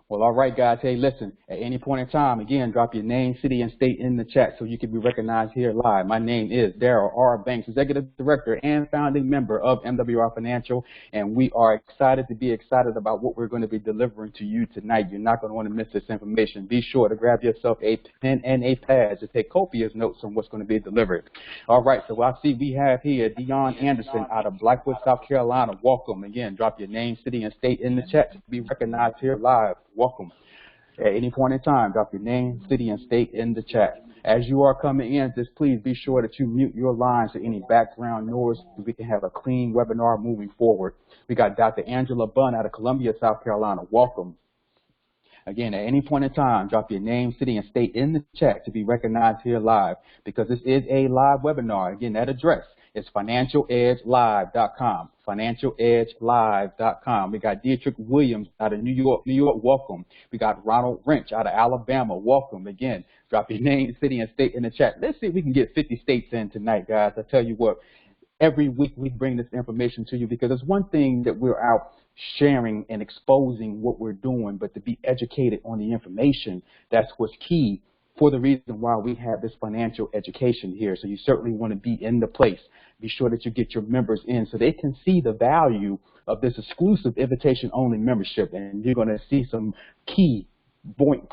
Well, all right, guys. Hey, listen, at any point in time, again, drop your name, city, and state in the chat so you can be recognized here live. My name is Darryle R. Banks, Executive Director and founding member of MWR Financial, and we are excited about what we're going to be delivering to you tonight. You're not going to want to miss this information. Be sure to grab yourself a pen and a pad to take copious notes on what's going to be delivered. All right, so I see we have here Dion Anderson out of Blackwood, South Carolina. Welcome. Again, drop your name, city, and state in the chat to be recognized here live. Welcome. At any point in time, drop your name, city, and state in the chat. As you are coming in, just please be sure that you mute your lines to any background noise so we can have a clean webinar moving forward. We got Dr. Angela Bunn out of Columbia, South Carolina. Welcome. Again, at any point in time, drop your name, city, and state in the chat to be recognized here live, because this is a live webinar. Again, that address is financialedgelive.com, financialedgelive.com. We got Dietrich Williams out of New York, welcome. We got Ronald Wrench out of Alabama, welcome. Again, drop your name, city, and state in the chat. Let's see if we can get 50 states in tonight, guys. I tell you what, every week we bring this information to you because it's one thing that we're out sharing and exposing what we're doing, but to be educated on the information, that's what's key for the reason why we have this financial education here. So you certainly want to be in the place. Be sure that you get your members in so they can see the value of this exclusive invitation-only membership, and you're going to see some key point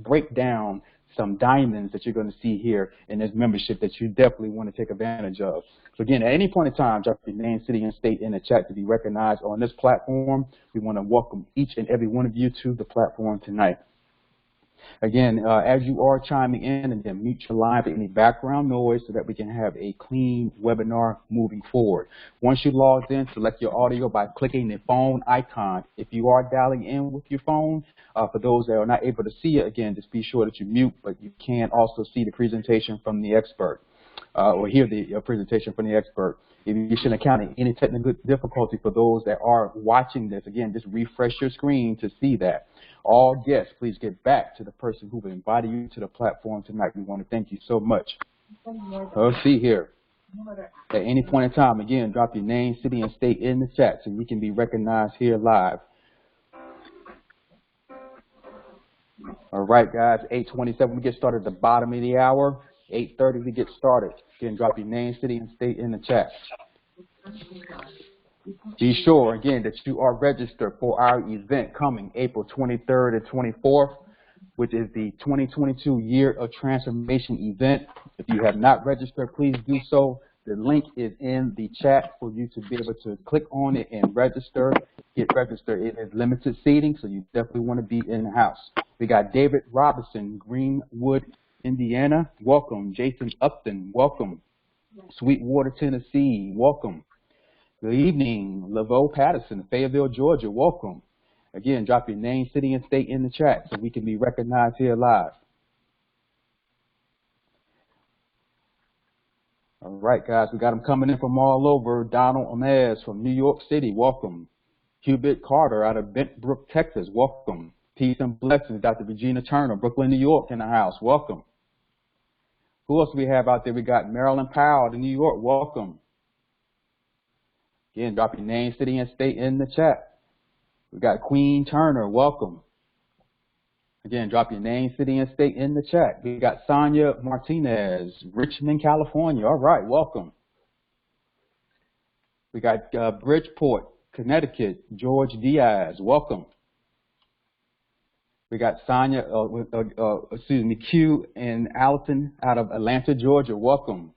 breakdown, some diamonds that you're going to see here in this membership that you definitely want to take advantage of. So again, at any point in time, drop your name, city, and state in the chat to be recognized on this platform. We want to welcome each and every one of you to the platform tonight. Again, as you are chiming in, and then mute your line for any background noise so that we can have a clean webinar moving forward. Once you log in, select your audio by clicking the phone icon. If you are dialing in with your phone, for those that are not able to see it, again, just be sure that you mute, but you can also see the presentation from the expert, or hear the presentation from the expert. If you should encounter any technical difficulty for those that are watching this, again, just refresh your screen to see that. All guests, please get back to the person who invited you to the platform tonight. We want to thank you so much. Let's see here. At any point in time, again, drop your name, city, and state in the chat so we can be recognized here live. All right, guys, 8:27, we get started at the bottom of the hour. 8:30, we get started. Again, drop your name, city, and state in the chat. Be sure, again, that you are registered for our event coming April 23rd and 24th, which is the 2022 Year of Transformation event. If you have not registered, please do so. The link is in the chat for you to be able to click on it and register. Get registered. It is limited seating, so you definitely want to be in the house. We got David Robinson, Greenwood, Indiana. Welcome. Jason Upton. Welcome. Sweetwater, Tennessee. Welcome. Good evening. Laveau Patterson, Fayetteville, Georgia. Welcome. Again, drop your name, city, and state in the chat so we can be recognized here live. All right, guys, we got them coming in from all over. Donald Amez from New York City. Welcome. Hubert Carter out of Bent Brook, Texas. Welcome. Peace and blessings. Dr. Regina Turner, Brooklyn, New York, in the house. Welcome. Who else do we have out there? We got Marilyn Powell in New York. Welcome. Again, drop your name, city, and state in the chat. We got Queen Turner. Welcome. Again, drop your name, city, and state in the chat. We got Sonia Martinez, Richmond, California. All right, welcome. We got Bridgeport, Connecticut, George Diaz. Welcome. We got Sonia, Q and Alton out of Atlanta, Georgia. Welcome.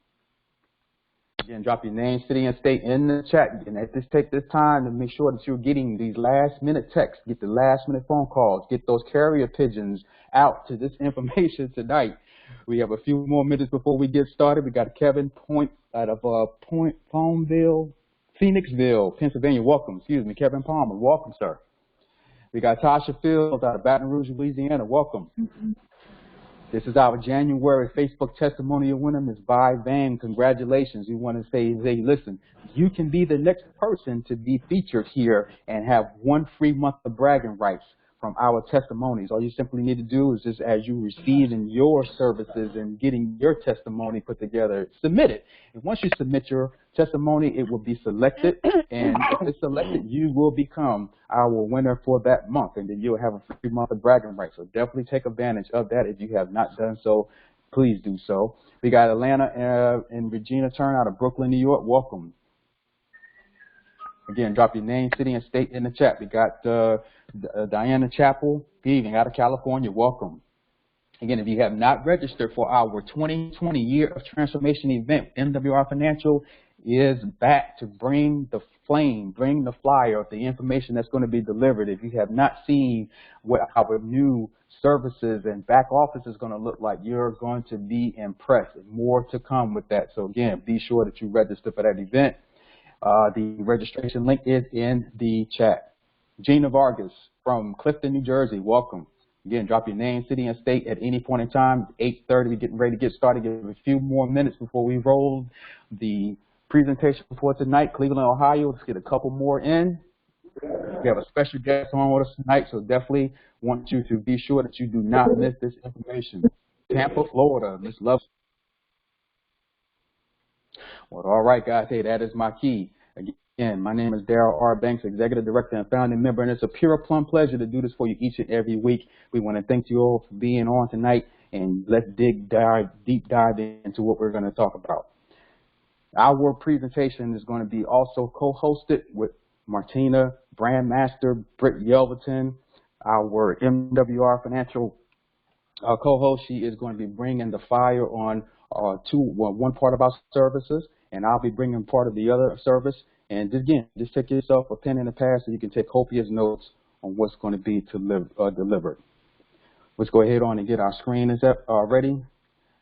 Again, drop your name, city, and state in the chat. And take this time to make sure that you're getting these last-minute texts, get the last-minute phone calls, get those carrier pigeons out to this information tonight. We have a few more minutes before we get started. We got Kevin Point out of Phoenixville, Pennsylvania. Welcome. Excuse me, Kevin Palmer. Welcome, sir. We got Tasha Fields out of Baton Rouge, Louisiana. Welcome. This is our January Facebook testimonial winner, Ms. Vi Van. Congratulations. We want to say, listen, you can be the next person to be featured here and have one free month of bragging rights from our testimonies. All you simply need to do is just, as you receive in your services and getting your testimony put together, submit it. And once you submit your testimony, it will be selected, and if it's selected, you will become our winner for that month, and then you'll have a free month of bragging rights. So definitely take advantage of that. If you have not done so, please do so. We got Atlanta and Regina Turn out of Brooklyn, New York. Welcome. Again, drop your name, city, and state in the chat. We got Diana Chapel, Beaving out of California. Welcome. Again, if you have not registered for our 2020 Year of Transformation event, MWR Financial is back to bring the flame, bring the fire of the information that's going to be delivered. If you have not seen what our new services and back office is going to look like, you're going to be impressed. More to come with that. So again, be sure that you register for that event. The registration link is in the chat. Gina Vargas from Clifton, New Jersey, welcome. Again, drop your name, city, and state at any point in time. 8:30, we're getting ready to get started. Give a few more minutes before we roll the presentation for tonight. Cleveland, Ohio, let's get a couple more in. We have a special guest on with us tonight, so definitely want you to be sure that you do not miss this information. Tampa, Florida, Miss Love. Well, all right, guys. Hey, that is my key. Again, my name is Darryle R. Banks, Executive Director and Founding Member, and it's a pure plum pleasure to do this for you each and every week. We want to thank you all for being on tonight, and let's deep dive into what we're going to talk about. Our presentation is going to be also co-hosted with Martina Brandmaster, Britt Yelverton, our MWR Financial co-host. She is going to be bringing the fire on one part of our services, and I'll be bringing part of the other service. And again, just take yourself a pen and a pad so you can take copious notes on what's going to be delivered. Let's go ahead on and get our screen ready.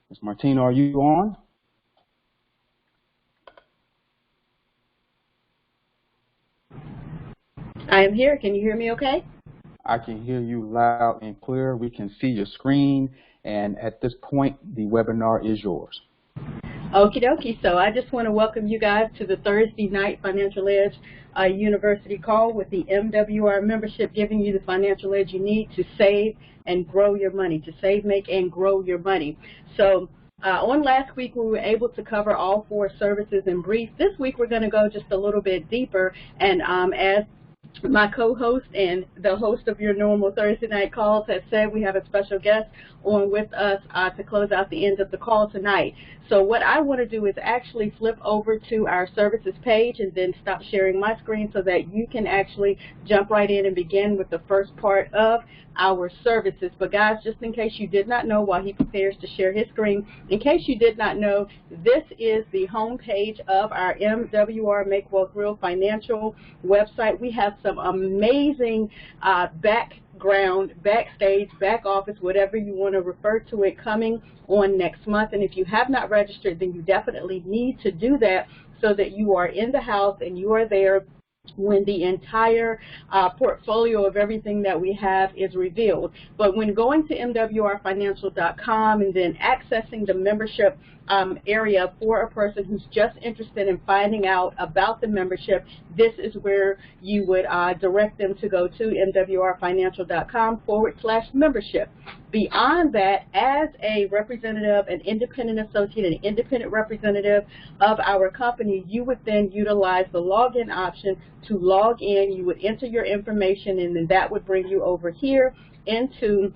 Ms. Martina, are you on? I am here. Can you hear me okay? I can hear you loud and clear. We can see your screen, and at this point, the webinar is yours. Okie dokie. So I just want to welcome you guys to the Thursday night Financial Edge University call with the MWR membership, giving you the financial edge you need to save and grow your money, to save, make, and grow your money. So on last week, we were able to cover all 4 services in brief. This week, we're going to go just a little bit deeper, and as my co-host and the host of your normal Thursday night calls has said, we have a special guest on with us to close out the end of the call tonight. So what I want to do is actually flip over to our services page and then stop sharing my screen so that you can actually jump right in and begin with the first part of our services. But guys, just in case you did not know, while he prepares to share his screen, in case you did not know, this is the home page of our MWR Make Wealth Real financial website. We have some amazing background, backstage, back office, whatever you want to refer to it, coming on next month. And if you have not registered, then you definitely need to do that so that you are in the house and you are there when the entire portfolio of everything that we have is revealed. But when going to MWRfinancial.com and then accessing the membership area for a person who's just interested in finding out about the membership, this is where you would direct them to go to MWRfinancial.com/membership. Beyond that, as a representative, an independent associate, an independent representative of our company, you would then utilize the login option to log in. You would enter your information, and then that would bring you over here into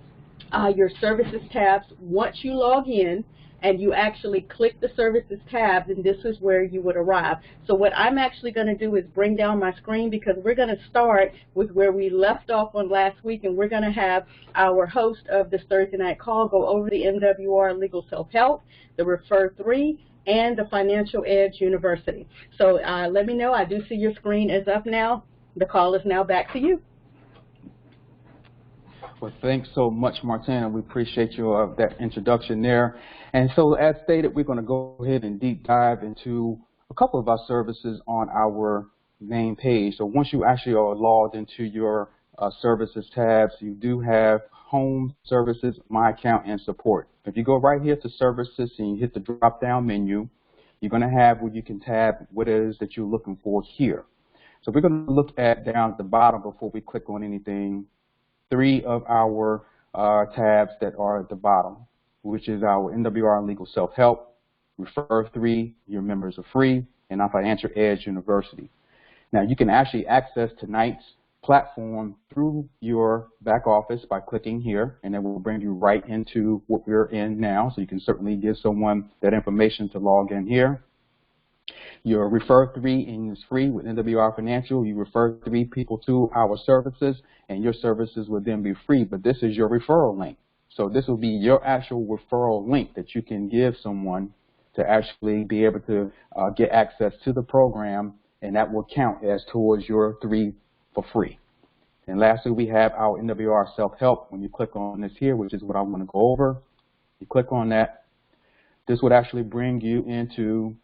your services tabs. Once you log in and you actually click the services tab, and this is where you would arrive. So what I'm actually going to do is bring down my screen, because we're going to start with where we left off on last week, and we're going to have our host of this Thursday night call go over the MWR Legal Self-Help, the Refer 3, and the Financial Edge University. So let me know. I do see your screen is up now. The call is now back to you. Well, thanks so much, Martina. We appreciate you that introduction there. And so, as stated, we're going to go ahead and deep dive into a couple of our services on our main page. So once you actually are logged into your services tabs, you do have Home, Services, My Account, and Support. If you go right here to Services and you hit the drop-down menu, you're going to have where you can tab what it is that you're looking for here. So we're going to look at down at the bottom before we click on anything three of our tabs that are at the bottom, which is our MWR Legal Self-Help, Refer 3, Your Members Are Free, and our Financial Edge University. Now, you can actually access tonight's platform through your back office by clicking here, and it will bring you right into what we're in now, so you can certainly give someone that information to log in here. Your Refer 3 is free with MWR Financial. You refer 3 people to our services, and your services will then be free, but this is your referral link. So this will be your actual referral link that you can give someone to actually be able to get access to the program, and that will count as towards your 3 for free. And lastly, we have our MWR Self-Help. When you click on this here, which is what I want to go over, you click on that. This would actually bring you into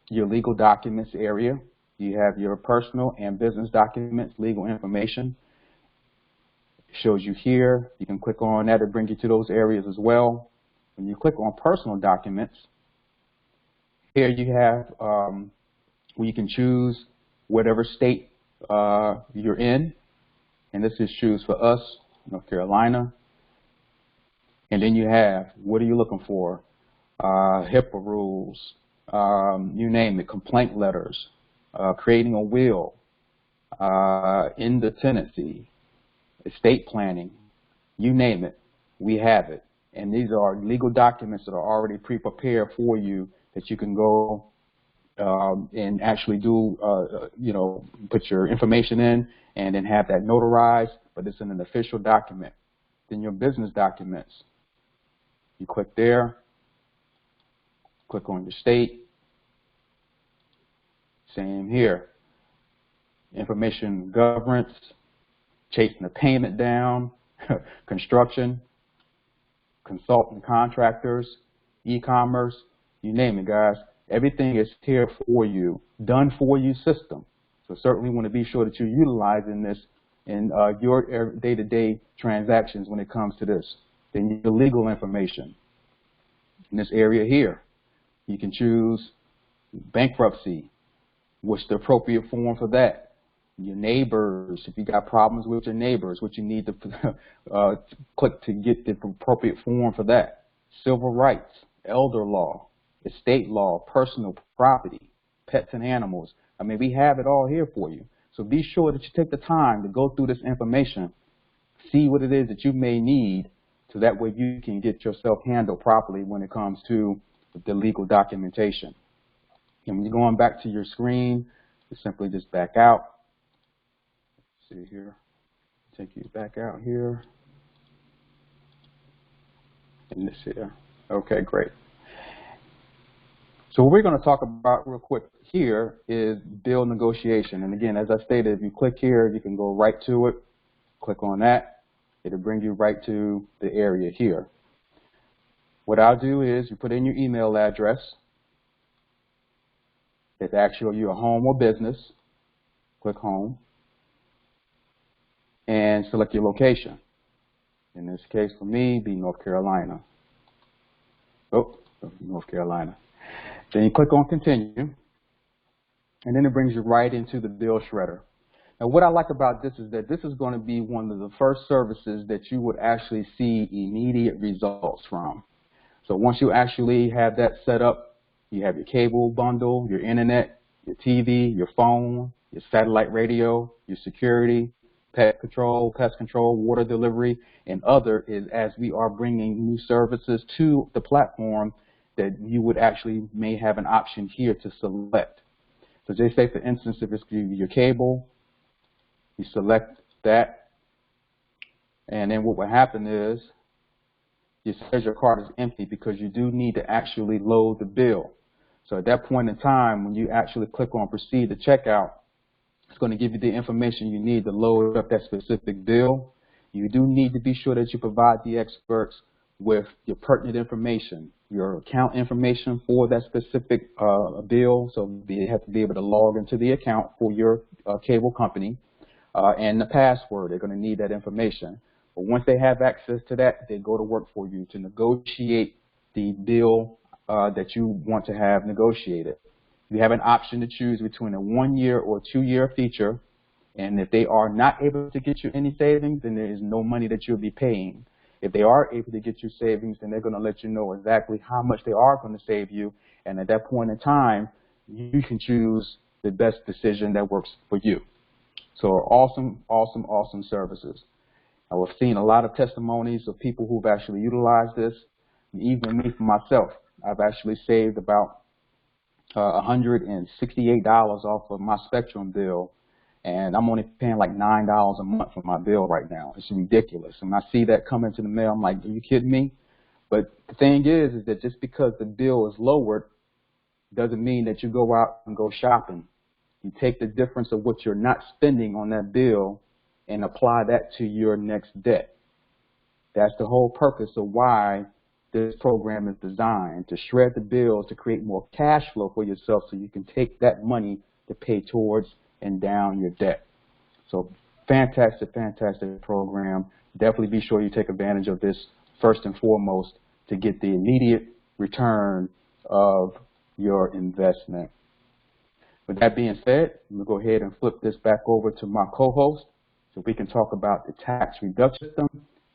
your legal documents area. You have your personal and business documents, legal information. It shows you here. You can click on that to bring you to those areas as well. When you click on personal documents, here you have where you can choose whatever state you're in. And this is choose for us, North Carolina. And then you have, what are you looking for? HIPAA rules, you name it, complaint letters, creating a will, in the tenancy, estate planning, you name it, we have it. And these are legal documents that are already pre-prepared for you that you can go and actually do, put your information in and then have that notarized, but it's in an official document. Then your business documents, you click there, click on your state, same here. Information governance, chasing the payment down, construction, consultant contractors, e-commerce, you name it, guys. Everything is here for you, done for you system. So certainly want to be sure that you're utilizing this in your day-to-day transactions when it comes to this. Then your legal information. In this area here, you can choose bankruptcy. What's the appropriate form for that? Your neighbors, if you got problems with your neighbors, what you need to click to get the appropriate form for that. Civil rights, elder law, estate law, personal property, pets and animals. I mean, we have it all here for you. So be sure that you take the time to go through this information, see what it is that you may need, so that way you can get yourself handled properly when it comes to the legal documentation. And when you're going back to your screen, you simply just back out. Let's see here. Take you back out here. And this here. Okay, great. So what we're going to talk about real quick here is bill negotiation. And again, as I stated, if you click here, you can go right to it. Click on that. It'll bring you right to the area here. What I'll do is you put in your email address. It asks you, are you a home or business? Click home. And select your location. In this case, for me, be North Carolina. Oh, North Carolina. Then you click on continue, and then it brings you right into the bill shredder. Now, what I like about this is that this is going to be one of the first services that you would actually see immediate results from. So once you actually have that set up, you have your cable bundle, your internet, your TV, your phone, your satellite radio, your security, pest control, water delivery, and other is as we are bringing new services to the platform that you would actually may have an option here to select. So just say, for instance, if it's your cable, you select that, and then what will happen is it says your card is empty because you do need to actually load the bill. So at that point in time, when you actually click on proceed to checkout, it's going to give you the information you need to load up that specific bill. You do need to be sure that you provide the experts with your pertinent information, your account information for that specific bill, so they have to be able to log into the account for your cable company, and the password. They're going to need that information. But once they have access to that, they go to work for you to negotiate the bill that you want to have negotiated. You have an option to choose between a 1-year or 2-year feature, And if they are not able to get you any savings, then there is no money that you'll be paying. If they are able to get you savings, then they're going to let you know exactly how much they are going to save you. And at that point in time, you can choose the best decision that works for you. So awesome, awesome, awesome services. I've seen a lot of testimonies of people who've actually utilized this. And even me for myself, I've actually saved about $168 off of my Spectrum bill, and I'm only paying like $9 a month for my bill right now. It's ridiculous. And I see that come into the mail, I'm like, are you kidding me? But the thing is that just because the bill is lowered doesn't mean that you go out and go shopping. You take the difference of what you're not spending on that bill and apply that to your next debt. That's the whole purpose of why this program is designed, to shred the bills, to create more cash flow for yourself so you can take that money to pay towards and down your debt. So fantastic, fantastic program. Definitely be sure you take advantage of this first and foremost to get the immediate return of your investment. With that being said, I'm going to go ahead and flip this back over to my co-host so we can talk about the tax reduction system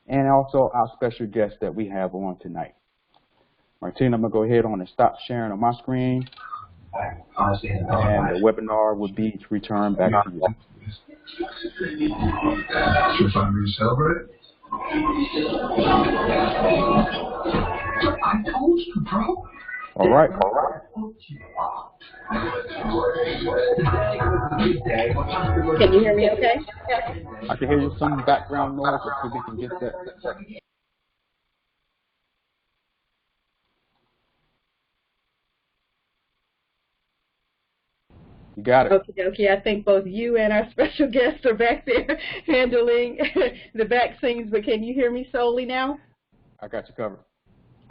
and also our special guest that we have on tonight. Martina, I'm going to go ahead on and stop sharing on my screen, and the webinar will be returned back to you. I told you, bro. All right. Can you hear me okay? I can hear you some background noise, so we can get that. You got it. Okie dokie. I think both you and our special guests are back there handling the back scenes, but can you hear me solely now? I got you covered.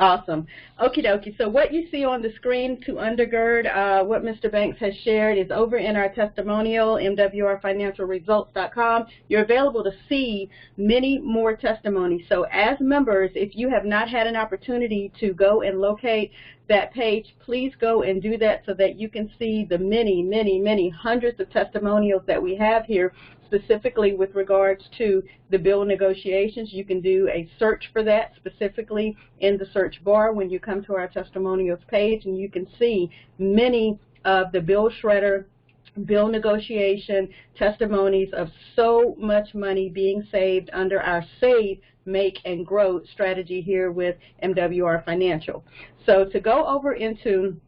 Awesome. Okie dokie. So what you see on the screen to undergird what Mr. Banks has shared is over in our testimonial, MWRFinancialResults.com. You're available to see many more testimonies. So as members, if you have not had an opportunity to go and locate that page, please go and do that so that you can see the many, many, many hundreds of testimonials that we have here, specifically with regards to the bill negotiations. You can do a search for that specifically in the search bar when you come to our testimonials page, and you can see many of the bill shredder, bill negotiation testimonies of so much money being saved under our Save, Make, and Grow strategy here with MWR Financial. So to go over into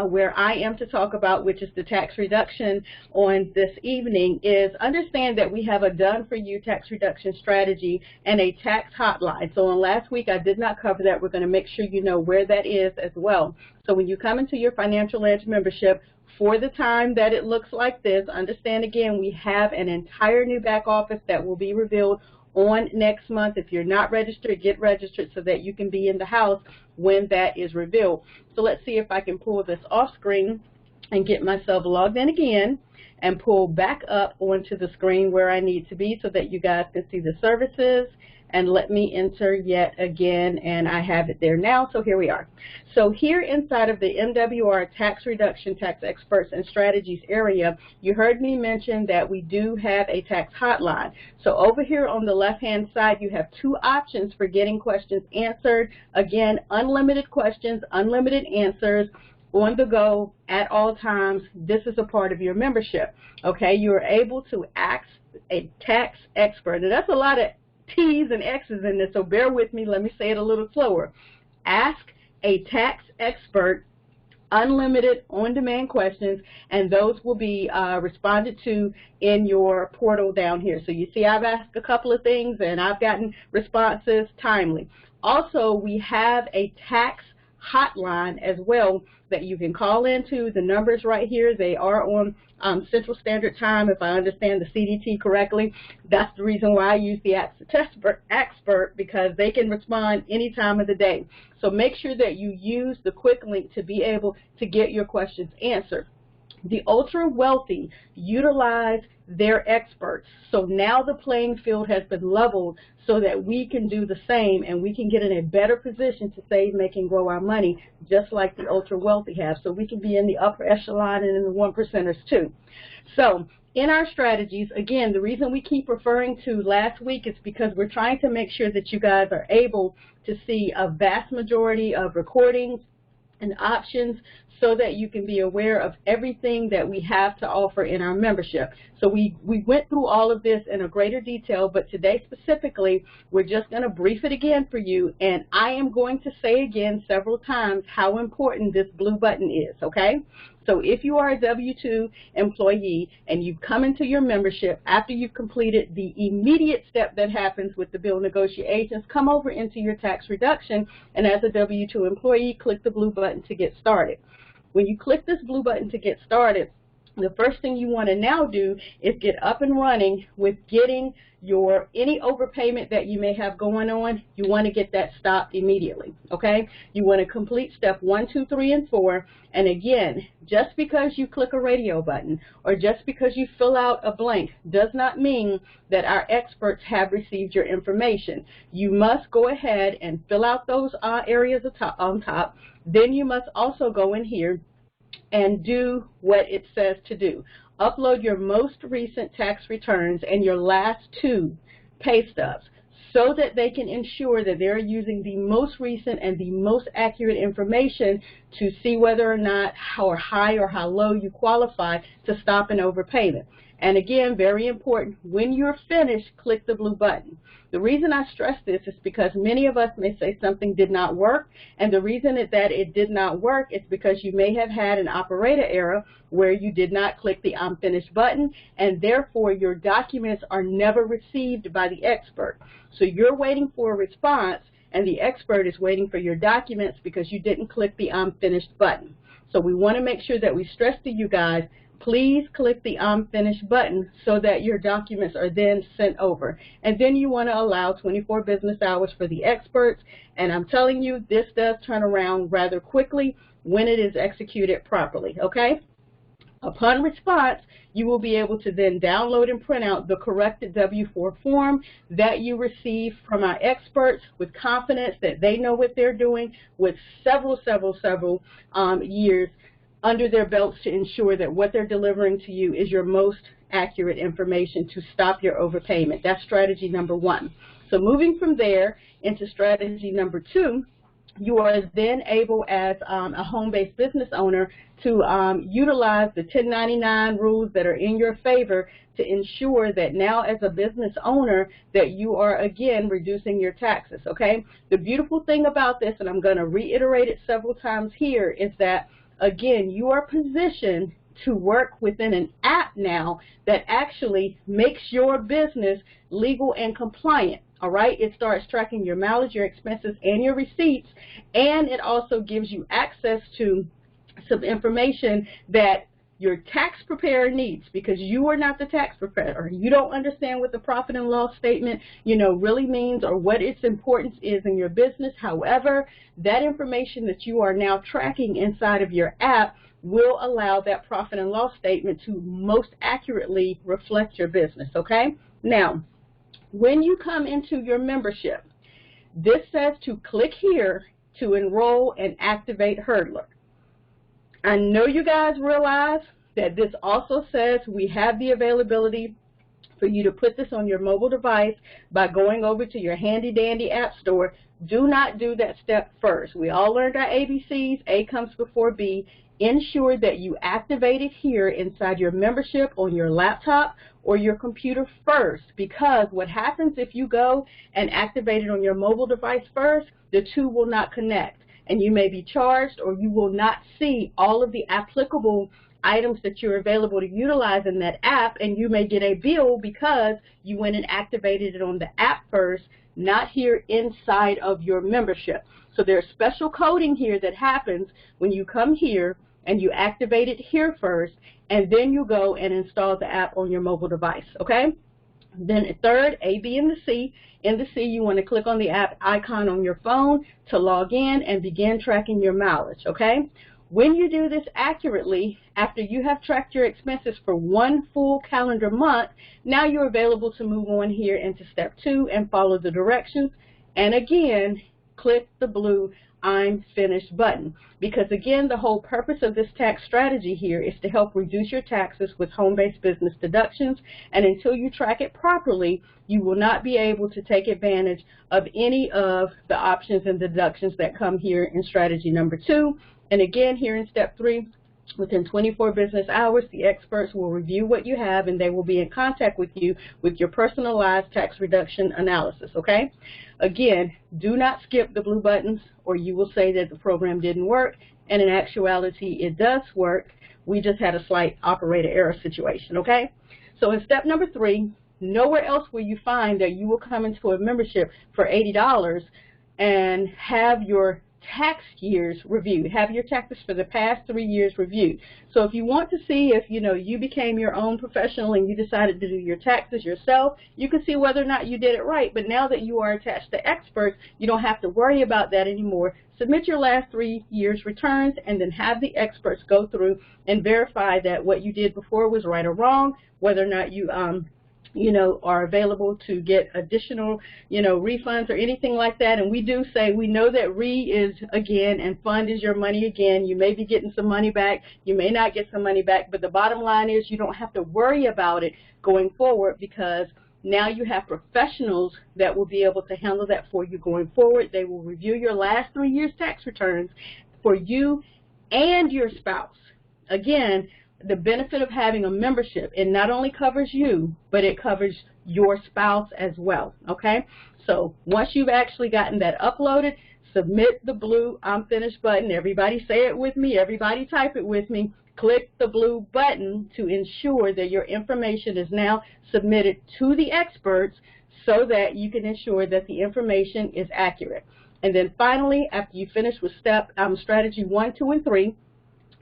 where I am to talk about, which is the tax reduction on this evening, is understand that we have a done-for-you tax reduction strategy and a tax hotline. So on last week, I did not cover that. We're going to make sure you know where that is as well. So when you come into your Financial Edge membership, for the time that it looks like this, understand again, we have an entire new back office that will be revealed on next month. If you're not registered, get registered so that you can be in the house when that is revealed. So let's see if I can pull this off screen and get myself logged in again and pull back up onto the screen where I need to be so that you guys can see the services. And let me enter yet again, and I have it there now, so here we are. So here inside of the MWR Tax Reduction, Tax Experts, and Strategies area, you heard me mention that we do have a tax hotline. So over here on the left-hand side, you have two options for getting questions answered. Again, unlimited questions, unlimited answers, on the go, at all times. This is a part of your membership, okay? You are able to ask a tax expert, and that's a lot of T's and X's in this, so bear with me. Let me say it a little slower. Ask a tax expert unlimited on-demand questions, and those will be responded to in your portal down here. So you see I've asked a couple of things, and I've gotten responses timely. Also, we have a tax hotline as well that you can call into. The numbers right here, they are on Central Standard Time, if I understand the CDT correctly. That's the reason why I use the expert, because they can respond any time of the day. So make sure that you use the quick link to be able to get your questions answered. The ultra wealthy utilize their experts. So now the playing field has been leveled so that we can do the same, and we can get in a better position to save, make, and grow our money, just like the ultra wealthy have. So we can be in the upper echelon and in the 1%ers too. So in our strategies, again, the reason we keep referring to last week is because we're trying to make sure that you guys are able to see a vast majority of recordings and options so that you can be aware of everything that we have to offer in our membership. So we went through all of this in a greater detail, but today specifically, we're just going to brief it again for you, and I am going to say again several times how important this blue button is, okay? So if you are a W-2 employee and you've come into your membership after you've completed the immediate step that happens with the bill negotiations, come over into your tax reduction, and as a W-2 employee, click the blue button to get started. When you click this blue button to get started, the first thing you want to now do is get up and running with getting your any overpayment that you may have going on. You want to get that stopped immediately, okay? You want to complete step 1, 2, 3, and 4. And again, just because you click a radio button or just because you fill out a blank does not mean that our experts have received your information. You must go ahead and fill out those areas on top. Then you must also go in here and do what it says to do. Upload your most recent tax returns and your last 2 pay stubs so that they can ensure that they're using the most recent and the most accurate information to see whether or not how high or how low you qualify to stop an overpayment. And again, very important, when you're finished, click the blue button. The reason I stress this is because many of us may say something did not work, and the reason that it did not work is because you may have had an operator error where you did not click the I'm finished button, and therefore your documents are never received by the expert. So you're waiting for a response, and the expert is waiting for your documents because you didn't click the I'm finished button. So we want to make sure that we stress to you guys, please click the I'm finished button so that your documents are then sent over. And then you want to allow 24 business hours for the experts. And I'm telling you, this does turn around rather quickly when it is executed properly, okay? Upon response, you will be able to then download and print out the corrected W-4 form that you receive from our experts with confidence that they know what they're doing with several years under their belts to ensure that what they're delivering to you is your most accurate information to stop your overpayment. That's strategy number 1. So moving from there into strategy number 2, you are then able as a home-based business owner to utilize the 1099 rules that are in your favor to ensure that now as a business owner that you are again reducing your taxes, okay? The beautiful thing about this, and I'm going to reiterate it several times here, is that again, you are positioned to work within an app now that actually makes your business legal and compliant, all right? It starts tracking your mileage, your expenses, and your receipts, and it also gives you access to some information that your tax preparer needs because you are not the tax preparer. You don't understand what the profit and loss statement, really means or what its importance is in your business. However, that information that you are now tracking inside of your app will allow that profit and loss statement to most accurately reflect your business, okay? Now, when you come into your membership, this says to click here to enroll and activate Hurdler. I know you guys realize that this also says we have the availability for you to put this on your mobile device by going over to your handy-dandy app store. Do not do that step first. We all learned our ABCs. A comes before B. Ensure that you activate it here inside your membership on your laptop or your computer first, because what happens if you go and activate it on your mobile device first, the two will not connect. And you may be charged or you will not see all of the applicable items that you're available to utilize in that app, and you may get a bill because you went and activated it on the app first, not here inside of your membership. So there's special coding here that happens when you come here and you activate it here first, and then you go and install the app on your mobile device, okay? Then third, A, B, and the C. In the C, you want to click on the app icon on your phone to log in and begin tracking your mileage, okay? When you do this accurately, after you have tracked your expenses for 1 full calendar month, now you're available to move on here into step 2 and follow the directions. And again, click the blue I'm finished button. Because again, the whole purpose of this tax strategy here is to help reduce your taxes with home-based business deductions, and until you track it properly, you will not be able to take advantage of any of the options and deductions that come here in strategy number 2. And again, here in step 3, within 24 business hours, the experts will review what you have, and they will be in contact with you with your personalized tax reduction analysis, okay? Again, do not skip the blue buttons, or you will say that the program didn't work, and in actuality, it does work. We just had a slight operator error situation, okay? So in step number 3, nowhere else will you find that you will come into a membership for $80 and have your tax years reviewed, have your taxes for the past 3 years reviewed. So if you want to see if you became your own professional and you decided to do your taxes yourself, you can see whether or not you did it right. But now that you are attached to experts, you don't have to worry about that anymore. Submit your last 3 years returns and then have the experts go through and verify that what you did before was right or wrong, whether or not you are available to get additional, refunds or anything like that. And we do say, we know that is again and fund is your money again. You may be getting some money back. You may not get some money back. But the bottom line is you don't have to worry about it going forward, because now you have professionals that will be able to handle that for you going forward. They will review your last 3 years tax returns for you and your spouse. Again, the benefit of having a membership, it not only covers you, but it covers your spouse as well, okay? So once you've actually gotten that uploaded, submit the blue I'm finished button. Everybody say it with me. Everybody type it with me. Click the blue button to ensure that your information is now submitted to the experts so that you can ensure that the information is accurate. And then finally, after you finish with strategy 1, 2, and 3,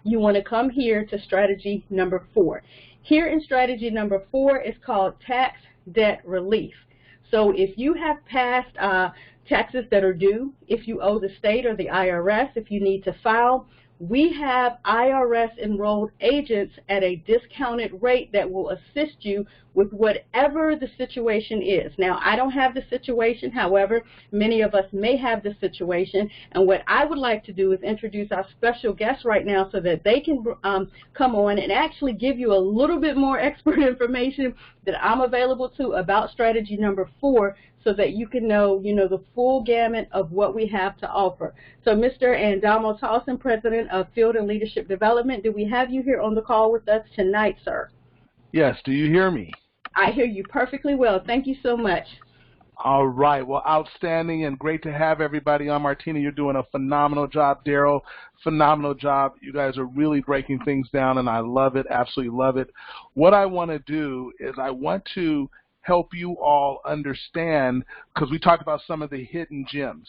you want to come here to strategy number 4. Here in strategy number 4 is called tax debt relief. So if you have past taxes that are due, if you owe the state or the IRS, if you need to file, we have IRS enrolled agents at a discounted rate that will assist you with whatever the situation is. Now, I don't have the situation. However, many of us may have the situation. And what I would like to do is introduce our special guest right now so that they can come on and actually give you a little bit more expert information that I'm available to about strategy number 4, so that you can know, the full gamut of what we have to offer. So, Mr. Andamo Tolson, President of Field and Leadership Development, do we have you here on the call with us tonight, sir? Yes. Do you hear me? I hear you perfectly well. Thank you so much. All right. Well, outstanding and great to have everybody on. Martina, you're doing a phenomenal job. Darryle, phenomenal job. You guys are really breaking things down, and I love it, absolutely love it. What I want to do is I want to help you all understand, because we talked about some of the hidden gems.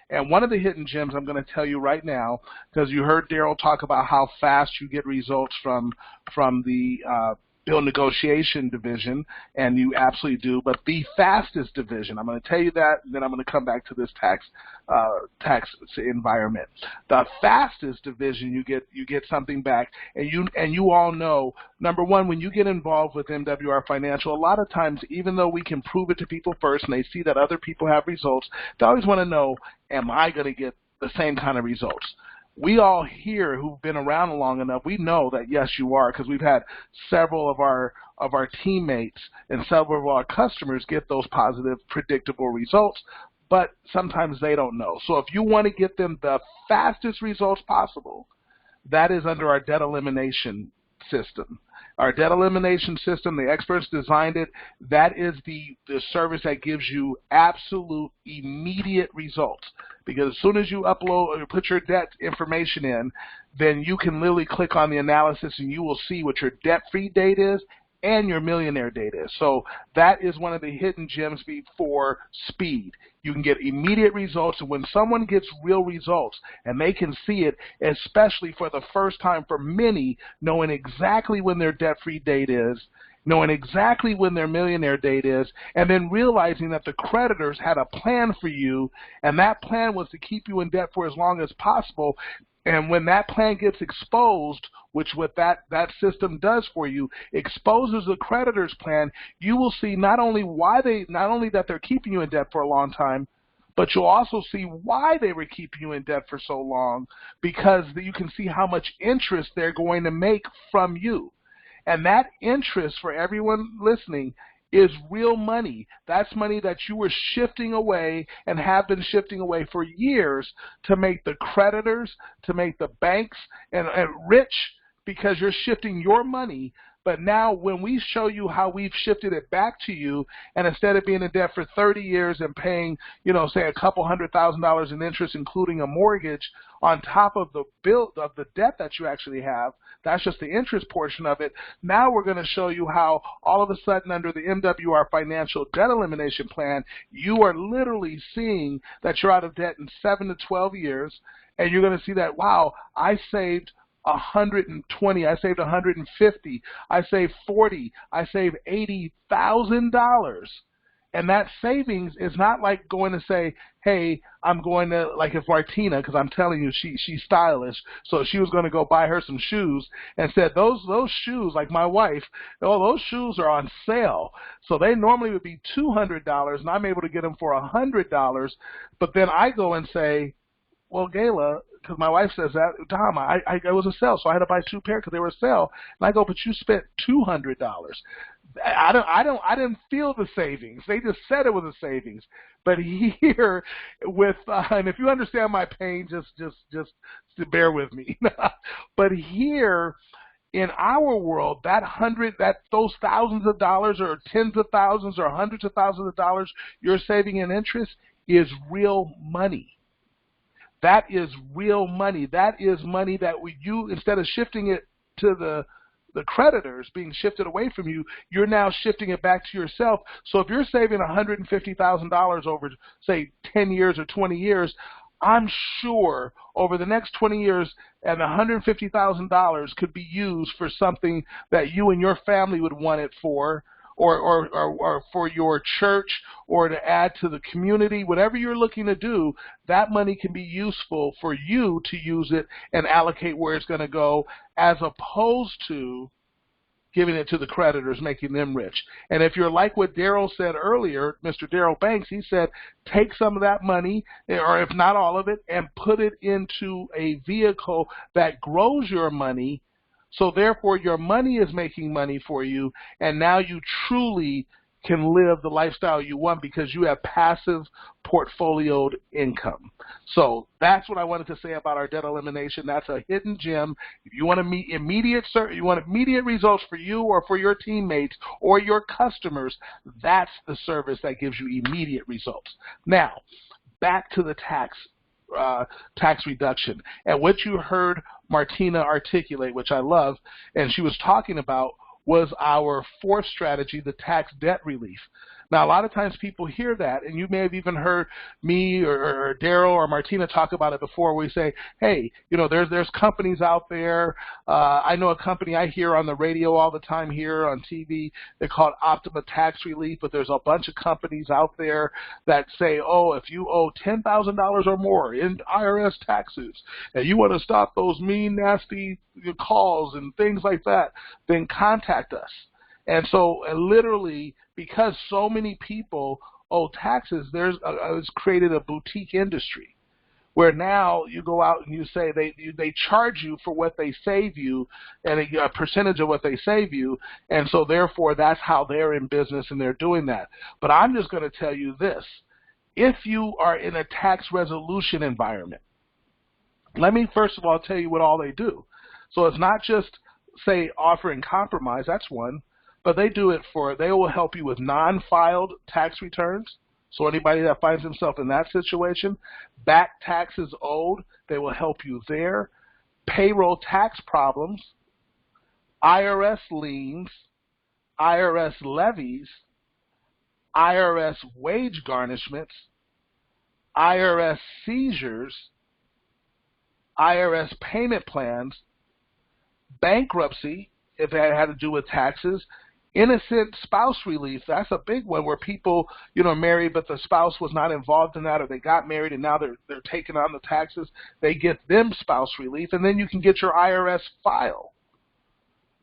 And one of the hidden gems I'm going to tell you right now, because you heard Darryle talk about how fast you get results from the bill negotiation division, and you absolutely do. But the fastest division, I'm going to tell you that, and then I'm going to come back to this tax environment. The fastest division, you get something back, and you all know. Number one, when you get involved with MWR Financial, a lot of times, even though we can prove it to people first, and they see that other people have results, they always want to know, am I going to get the same kind of results? We all here who've been around long enough, we know that yes, you are, because we've had several of our teammates and several of our customers get those positive, predictable results, but sometimes they don't know. So if you want to get them the fastest results possible, that is under our debt elimination system. Our debt elimination system, the experts designed it. That is the service that gives you absolute immediate results. Because as soon as you upload or put your debt information in, then you can literally click on the analysis and you will see what your debt-free date is and your millionaire date is. So that is one of the hidden gems for speed. You can get immediate results, and when someone gets real results and they can see it, especially for the first time for many, knowing exactly when their debt-free date is, knowing exactly when their millionaire date is, and then realizing that the creditors had a plan for you, and that plan was to keep you in debt for as long as possible. And when that plan gets exposed, which what that system does for you, exposes the creditor's plan, you will see not only that they're keeping you in debt for a long time, but you'll also see why they were keeping you in debt for so long, because you can see how much interest they're going to make from you. And that interest, for everyone listening, is real money. That's money that you were shifting away and have been shifting away for years to make the creditors, to make the banks and rich, because you're shifting your money. But now when we show you how we've shifted it back to you, and instead of being in debt for 30 years and paying, say a couple $100,000 in interest, including a mortgage, on top of the bill of the debt that you actually have, that's just the interest portion of it. Now we're going to show you how all of a sudden under the MWR Financial Debt Elimination Plan, you are literally seeing that you're out of debt in 7 to 12 years, and you're going to see that, wow, I saved 120, I saved 150, I saved 40, I saved $80,000. And that savings is not like going to say, hey, I'm going to, like if Martina, because I'm telling you, she's stylish, so she was going to go buy her some shoes and said, those shoes, like my wife, those shoes are on sale. So they normally would be $200, and I'm able to get them for $100. But then I go and say, well, Gayla, because my wife says that, Tom, it was a sale, so I had to buy 2 pairs because they were a sale. And I go, but you spent $200. I didn't feel the savings. They just said it was a savings. But here, with and if you understand my pain, just bear with me. But here, in our world, those thousands of dollars or tens of thousands or hundreds of thousands of dollars you're saving in interest is real money. That is real money. That is money that you, instead of shifting it to the creditors, being shifted away from you, you're now shifting it back to yourself. So if you're saving $150,000 over, say, 10 years or 20 years, I'm sure over the next 20 years, and $150,000 could be used for something that you and your family would want it for, or for your church, or to add to the community. Whatever you're looking to do, that money can be useful for you to use it and allocate where it's going to go, as opposed to giving it to the creditors, making them rich. And if you're like what Darryle said earlier, Mr. Darryle Banks, he said, take some of that money, or if not all of it, and put it into a vehicle that grows your money. So therefore, your money is making money for you, and now you truly can live the lifestyle you want because you have passive portfolioed income. So that's what I wanted to say about our debt elimination. That's a hidden gem. If you want immediate results for you or for your teammates or your customers, that's the service that gives you immediate results. Now, back to the tax reduction. And what you heard Martina articulate, which I love, and she was talking about, was our fourth strategy, the tax debt relief. Now, a lot of times people hear that, and you may have even heard me or Darryle or Martina talk about it before. We say, hey, there's companies out there. I know a company I hear on the radio all the time here on TV. They're called Optima Tax Relief, but there's a bunch of companies out there that say, oh, if you owe $10,000 or more in IRS taxes, and you want to stop those mean, nasty calls and things like that, then contact us. And so literally, because so many people owe taxes, it's created a boutique industry where now you go out and you say they charge you for what they save you and a percentage of what they save you, and so therefore that's how they're in business and they're doing that. But I'm just going to tell you this. If you are in a tax resolution environment, let me first of all tell you what all they do. So it's not just, say, offering compromise, that's one. But they will help you with non-filed tax returns. So anybody that finds himself in that situation, back taxes owed, they will help you there. Payroll tax problems, IRS liens, IRS levies, IRS wage garnishments, IRS seizures, IRS payment plans, bankruptcy, if it had to do with taxes, innocent spouse relief, that's a big one where people, married, but the spouse was not involved in that, or they got married and now they're taking on the taxes. They get them spouse relief, and then you can get your IRS file.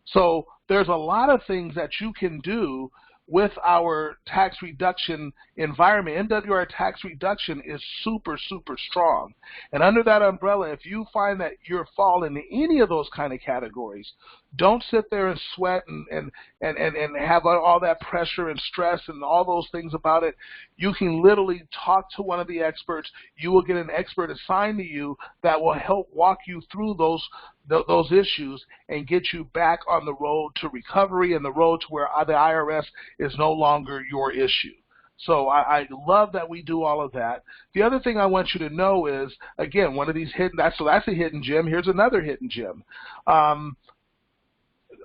So there's a lot of things that you can do with our tax reduction environment, MWR tax reduction is super, super strong. And under that umbrella, if you find that you fall into any of those kind of categories, don't sit there and sweat and have all that pressure and stress and all those things about it. You can literally talk to one of the experts. You will get an expert assigned to you that will help walk you through those issues and get you back on the road to recovery and the road to where the IRS is no longer your issue. So I love that we do all of that. The other thing I want you to know is, again, one of these hidden, so that's a hidden gem. Here's another hidden gem.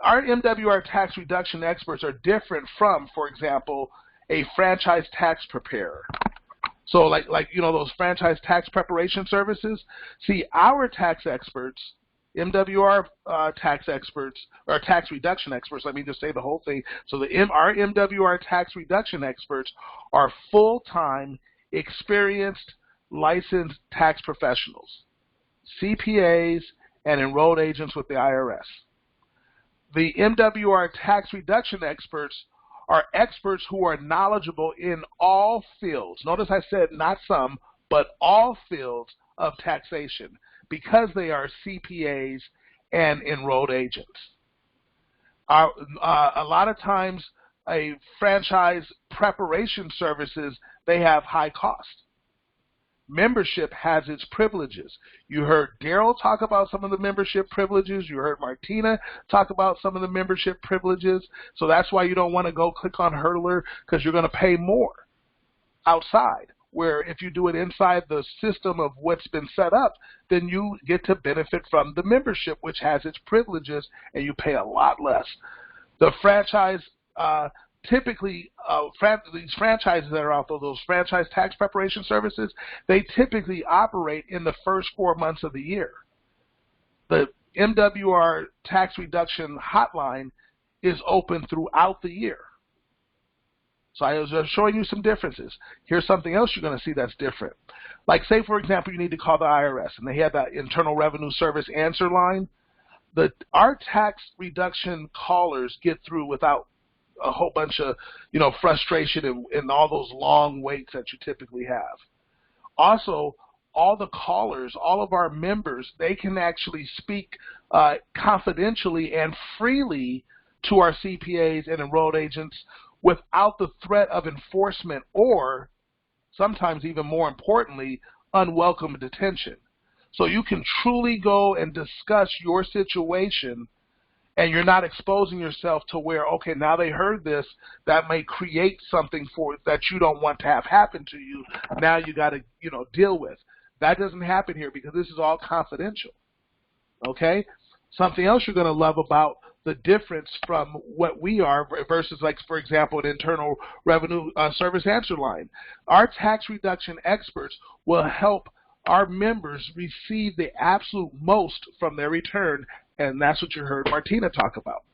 Our MWR tax reduction experts are different from, for example, a franchise tax preparer. So like those franchise tax preparation services. See, our tax experts, MWR tax experts, or tax reduction experts, let me just say the whole thing. So our MWR tax reduction experts are full-time, experienced, licensed tax professionals, CPAs, and enrolled agents with the IRS. The MWR tax reduction experts are experts who are knowledgeable in all fields. Notice I said not some, but all fields of taxation, because they are CPAs and enrolled agents. A lot of times, a franchise preparation services, they have high cost. Membership has its privileges. You heard Darryle talk about some of the membership privileges. You heard Martina talk about some of the membership privileges. So that's why you don't want to go click on Hurdler, because you're going to pay more outside. Where if you do it inside the system of what's been set up, then you get to benefit from the membership, which has its privileges, and you pay a lot less. The franchise, typically, these franchises that are out there, those franchise tax preparation services, they typically operate in the first 4 months of the year. The MWR tax reduction hotline is open throughout the year. So I was showing you some differences. Here's something else you're going to see that's different. Like, say, for example, you need to call the IRS, and they have that Internal Revenue Service answer line. Our tax reduction callers get through without a whole bunch of, frustration and all those long waits that you typically have. Also, all the callers, all of our members, they can actually speak confidentially and freely to our CPAs and enrolled agents without the threat of enforcement or, sometimes even more importantly, unwelcome detention. So you can truly go and discuss your situation, and you're not exposing yourself to where, okay, now they heard this, that may create something that you don't want to have happen to you. Now you got to, deal with. That doesn't happen here because this is all confidential. Okay? Something else you're going to love about the difference from what we are versus, like, for example, an Internal Revenue Service answer line. Our tax reduction experts will help our members receive the absolute most from their return, and that's what you heard Martina talk about.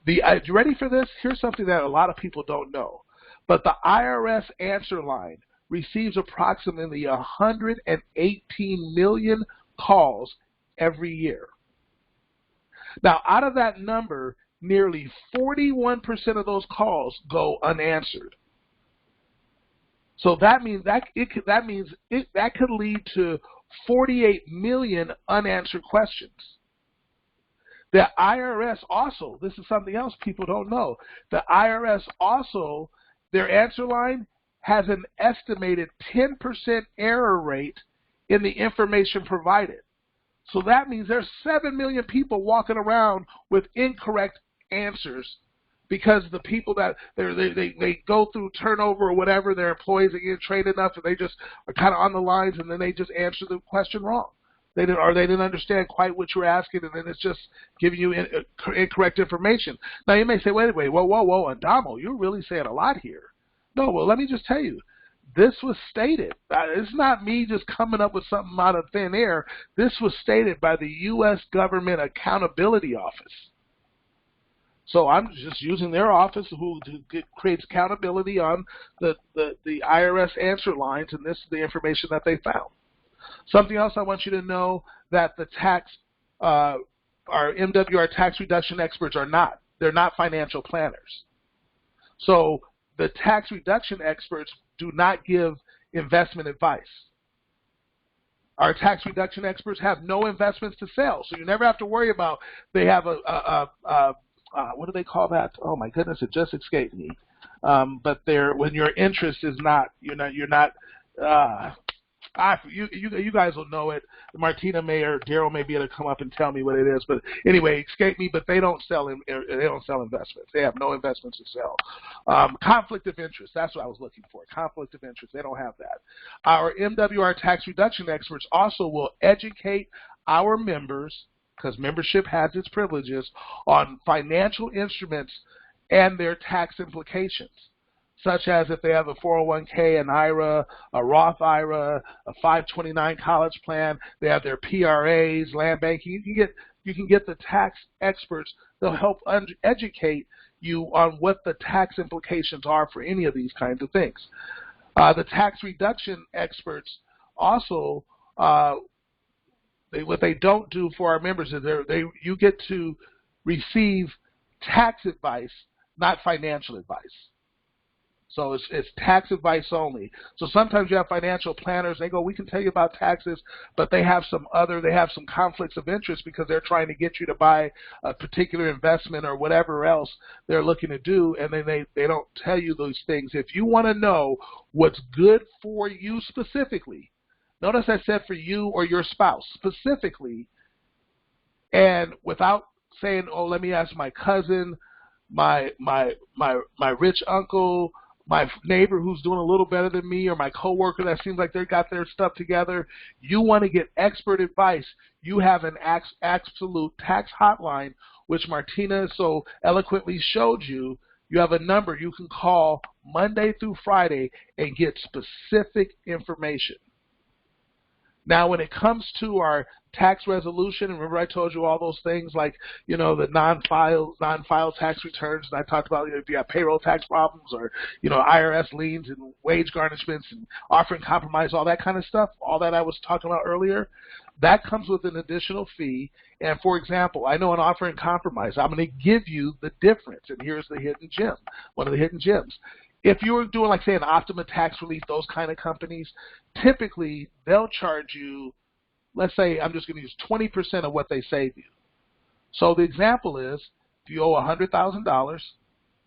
You ready for this? Here's something that a lot of people don't know. But the IRS answer line receives approximately 118 million calls every year. Now, out of that number, nearly 41% of those calls go unanswered. So that means that could lead to 48 million unanswered questions. The IRS also, this is something else people don't know, the IRS also, their answer line has an estimated 10% error rate in the information provided. So that means there's 7 million people walking around with incorrect answers because the people that they go through turnover or whatever, their employees that get trained enough and they just are kind of on the lines and then they just answer the question wrong. They didn't understand quite what you were asking, and then it's just giving you incorrect information. Now you may say, wait, whoa, Adamo, you're really saying a lot here. No, well, let me just tell you. This was stated. It's not me just coming up with something out of thin air. This was stated by the U.S. Government Accountability Office. So I'm just using their office who creates accountability on the IRS answer lines, and this is the information that they found. Something else I want you to know that our MWR tax reduction experts are not. They're not financial planners. So the tax reduction experts do not give investment advice. Our tax reduction experts have no investments to sell, so you never have to worry about they have what do they call that? Oh my goodness, it just escaped me. But when your interest is not, you guys will know it. Martina may or Darryle may be able to come up and tell me what it is. But anyway, escape me. But they don't sell investments. They have no investments to sell. Conflict of interest. That's what I was looking for. Conflict of interest. They don't have that. Our MWR tax reduction experts also will educate our members, because membership has its privileges, on financial instruments and their tax implications, such as if they have a 401k, an IRA, a Roth IRA, a 529 college plan, they have their PRAs, land banking. You can get the tax experts. They'll help educate you on what the tax implications are for any of these kinds of things. The tax reduction experts also, what they don't do for our members is you get to receive tax advice, not financial advice. So it's tax advice only. So sometimes you have financial planners, they go, we can tell you about taxes, but they have some conflicts of interest because they're trying to get you to buy a particular investment or whatever else they're looking to do, and then they don't tell you those things. If you want to know what's good for you specifically, notice I said for you or your spouse specifically, and without saying, oh, let me ask my cousin, my rich uncle, my neighbor who's doing a little better than me, or my coworker that seems like they got their stuff together. You want to get expert advice. You have an absolute tax hotline, which Martina so eloquently showed you. You have a number you can call Monday through Friday and get specific information. Now, when it comes to our tax resolution, remember I told you all those things like, the non-file tax returns, and I talked about if you have payroll tax problems or, IRS liens and wage garnishments and offering compromise, all that kind of stuff, all that I was talking about earlier, that comes with an additional fee. And for example, I know an offering compromise, I'm going to give you the difference, and here's the hidden gem, one of the hidden gems. If you were doing, like, say, an Optima Tax Relief, those kind of companies, typically they'll charge you, let's say, I'm just going to use 20% of what they save you. So the example is, if you owe $100,000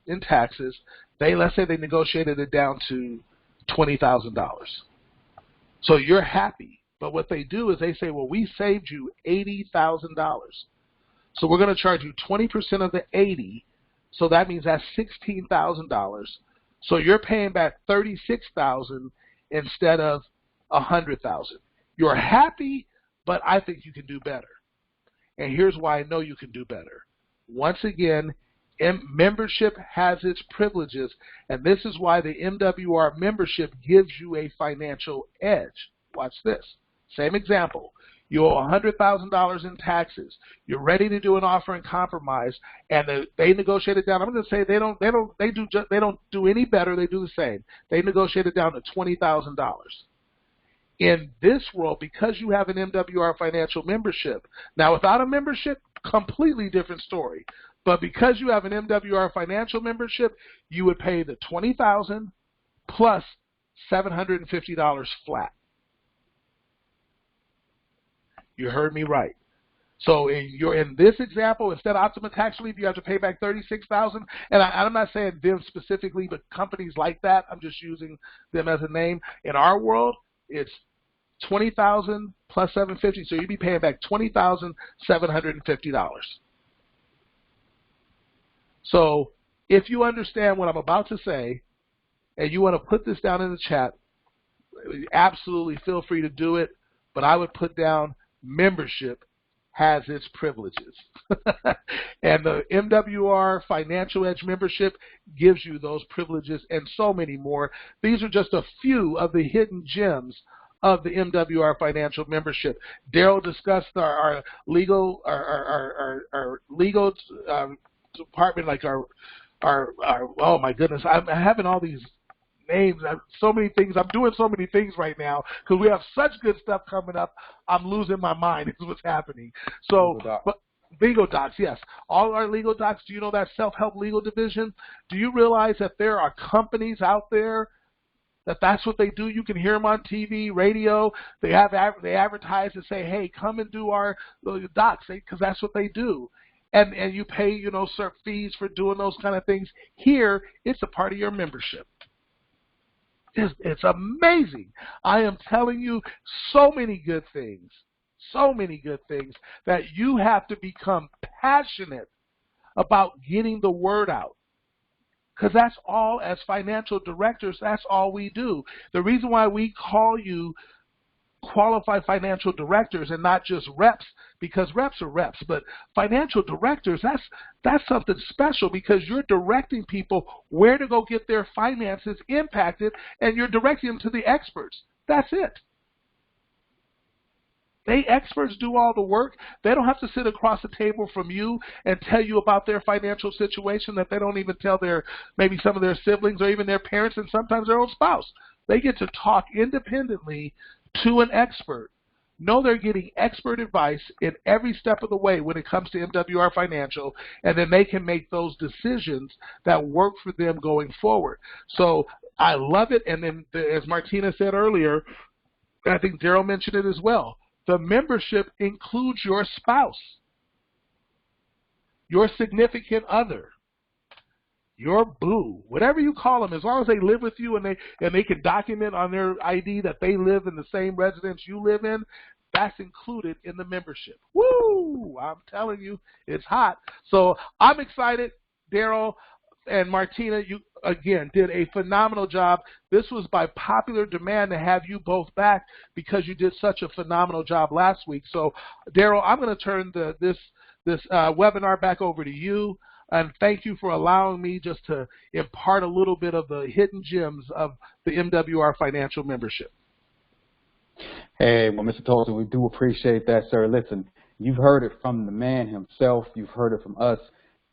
in taxes, let's say they negotiated it down to $20,000. So you're happy. But what they do is they say, well, we saved you $80,000. So we're going to charge you 20% of the 80. So that means that's $16,000. So you're paying back $36,000 instead of $100,000. You're happy, but I think you can do better. And here's why I know you can do better. Once again, membership has its privileges, and this is why the MWR membership gives you a financial edge. Watch this. Same example. You owe $100,000 in taxes. You're ready to do an offering compromise, and they negotiate it down. I'm going to say they don't do any better. They do the same. They negotiate it down to $20,000. In this world, because you have an MWR financial membership, now without a membership, completely different story. But because you have an MWR financial membership, you would pay the $20,000 plus $750 flat. You heard me right. So in this example, instead of Optima Tax Relief, you have to pay back $36,000. And I'm not saying them specifically, but companies like that. I'm just using them as a name. In our world, it's $20,000 plus $750. So you'd be paying back $20,750. So if you understand what I'm about to say, and you want to put this down in the chat, absolutely feel free to do it. But I would put down membership has its privileges. And the MWR Financial Edge membership gives you those privileges and so many more. These are just a few of the hidden gems of the MWR Financial membership. Darryle discussed our legal department, like our oh my goodness, I'm having all these names, so many things. I'm doing so many things right now because we have such good stuff coming up. I'm losing my mind is what's happening. So, Legal docs, yes. All our legal docs, do you know that self-help legal division? Do you realize that there are companies out there that's what they do? You can hear them on TV, radio. They advertise and say, hey, come and do our docs, because that's what they do. And you pay, certain fees for doing those kind of things. Here, it's a part of your membership. It's amazing. I am telling you so many good things that you have to become passionate about getting the word out. Because that's all, as financial directors, that's all we do. The reason why we call you qualified financial directors and not just reps, because reps are reps, but financial directors, that's something special, because you're directing people where to go get their finances impacted, and you're directing them to the experts. That's it. Experts do all the work. They don't have to sit across the table from you and tell you about their financial situation that they don't even tell maybe some of their siblings or even their parents and sometimes their own spouse. They get to talk independently to an expert. Know they're getting expert advice in every step of the way when it comes to MWR Financial, and then they can make those decisions that work for them going forward. So I love it. And then, as Martina said earlier, I think Darryle mentioned it as well, the membership includes your spouse, your significant other, your boo, whatever you call them, as long as they live with you and they can document on their ID that they live in the same residence you live in, that's included in the membership. Woo! I'm telling you, it's hot. So I'm excited. Darryle and Martina, you again did a phenomenal job. This was by popular demand to have you both back because you did such a phenomenal job last week. So Darryle, I'm going to turn this webinar back over to you, and thank you for allowing me just to impart a little bit of the hidden gems of the MWR Financial membership. Hey, well, Mr. Tolson, we do appreciate that, sir. Listen, you've heard it from the man himself. You've heard it from us.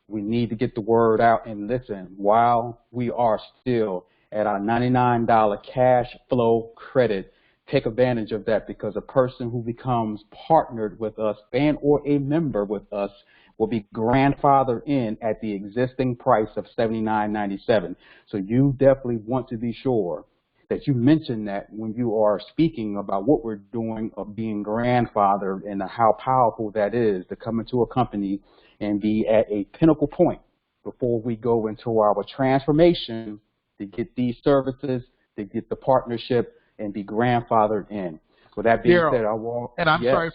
We need to get the word out. And listen, while we are still at our $99 cash flow credit, take advantage of that, because a person who becomes partnered with us and or a member with us will be grandfathered in at the existing price of $79.97. So you definitely want to be sure that you mention that when you are speaking about what we're doing of being grandfathered and how powerful that is to come into a company and be at a pinnacle point before we go into our transformation to get these services, to get the partnership, and be grandfathered in. With that being Darryle, said, I want. And I'm yes. sorry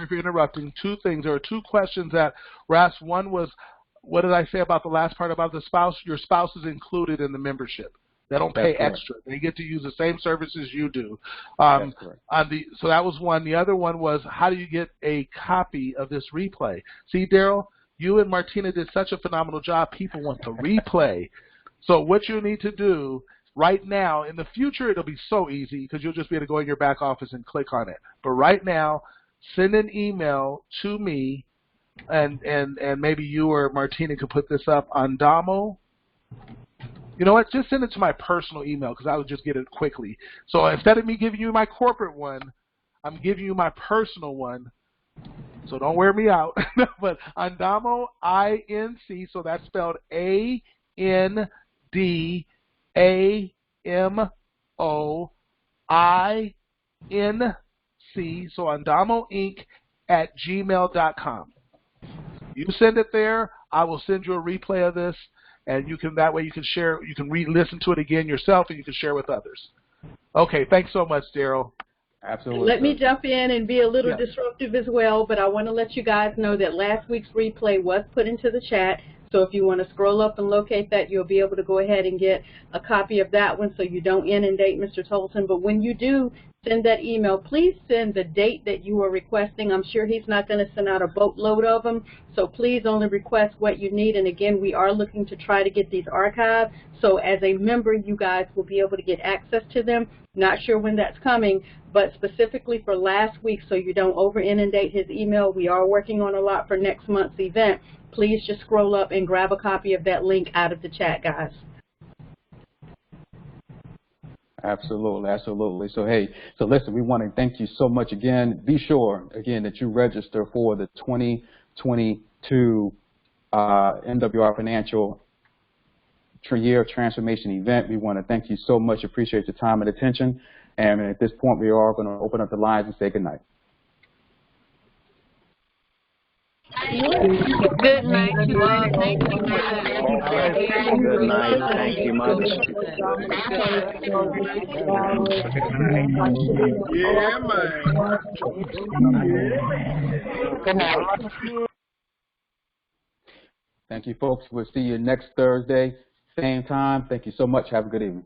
for interrupting. Two things. There are two questions that were asked. One was, what did I say about the last part about the spouse? Your spouse is included in the membership. They don't pay extra. They get to use the same services you do. That's correct. So that was one. The other one was, how do you get a copy of this replay? See, Darryle, you and Martina did such a phenomenal job. People want the replay. So what you need to do right now, in the future, it'll be so easy because you'll just be able to go in your back office and click on it. But right now, send an email to me, and maybe you or Martina could put this up on Damo. You know what? Just send it to my personal email because I would just get it quickly. So instead of me giving you my corporate one, I'm giving you my personal one. So don't wear me out. But Andamo, I-N-C, so that's spelled A-N-D-A-M-O-I-N-C, so Andamo Inc. @gmail.com. You send it there. I will send you a replay of this. And that way you can share, you can listen to it again yourself, and you can share with others. Okay, thanks so much, Darryle. Absolutely. Let me jump in and be a little disruptive as well, but I want to let you guys know that last week's replay was put into the chat. So if you want to scroll up and locate that, you'll be able to go ahead and get a copy of that one so you don't inundate Mr. Tolson. But when you do send that email, please send the date that you are requesting. I'm sure he's not going to send out a boatload of them, so please only request what you need. And again, we are looking to try to get these archived, so as a member, you guys will be able to get access to them. Not sure when that's coming, but specifically for last week, so you don't over-inundate his email, we are working on a lot for next month's event. Please just scroll up and grab a copy of that link out of the chat, guys. Absolutely, absolutely. So, hey, listen, we want to thank you so much again. Be sure, again, that you register for the 2022 MWR Financial Year Transformation event. We want to thank you so much. Appreciate your time and attention. And at this point, we are going to open up the lines and say good night. Good night to all. Thank you, Mother. Good night. Thank you, Mother. Yeah, man. Good night. Thank you, folks. We'll see you next Thursday, same time. Thank you so much. Have a good evening.